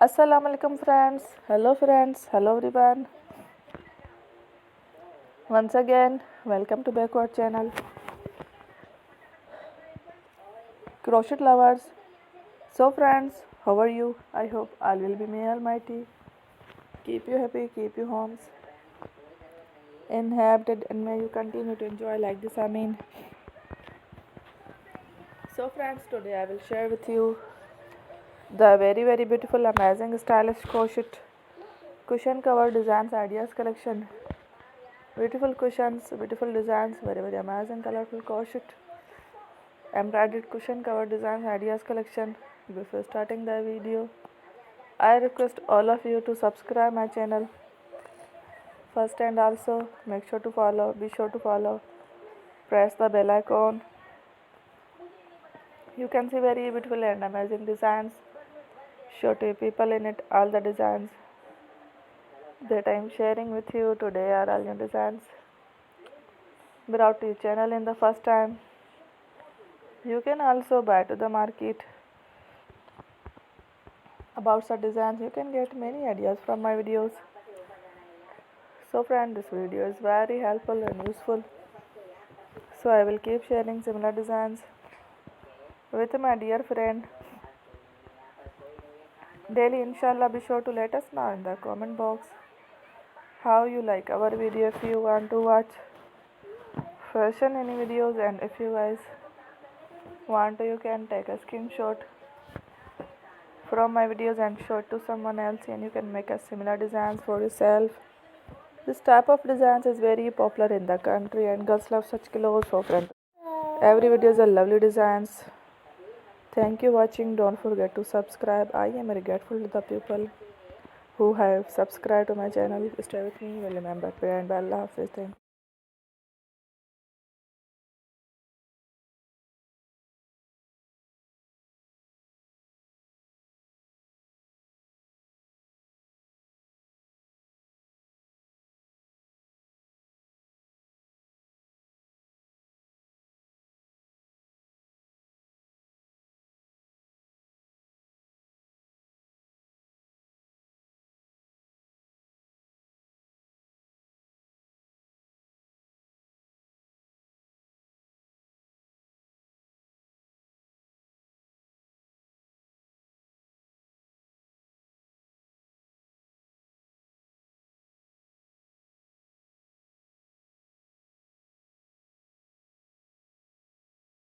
Assalamu alaikum friends. Hello everyone. Once again, welcome to back our channel. Crochet lovers. So friends, how are you? I hope all will be may almighty. Keep you happy, keep you homes inhabited, and may you continue to enjoy like this. So friends, today I will share with you the very beautiful, amazing, stylish crochet cushion cover designs ideas collection. Beautiful cushions, beautiful designs, very amazing, colorful crochet embroidered cushion cover designs ideas collection. Before starting the video, I request all of you to subscribe my channel first, and also be sure to follow, press the bell icon. You can see very beautiful and amazing designs. Show to people in it. All the designs that I am sharing with you today are all new designs brought to your channel in the first time. You can also buy to the market about such designs. You can get many ideas from my videos. So friend, this video is very helpful and useful. So I will keep sharing similar designs with my dear friend daily. Inshallah, be sure to let us know in the comment box how you like our video. If you want to watch fashion any videos, and if you guys want to, you can take a screenshot from my videos and show it to someone else, and you can make a similar designs for yourself. This type of designs is very popular in the country, and girls love such clothes. So friends, every video is a lovely designs. Thank you watching. Don't forget to subscribe. I am very grateful to the people who have subscribed to my channel. Stay with me. Will remember prayer and Allah Hafiz.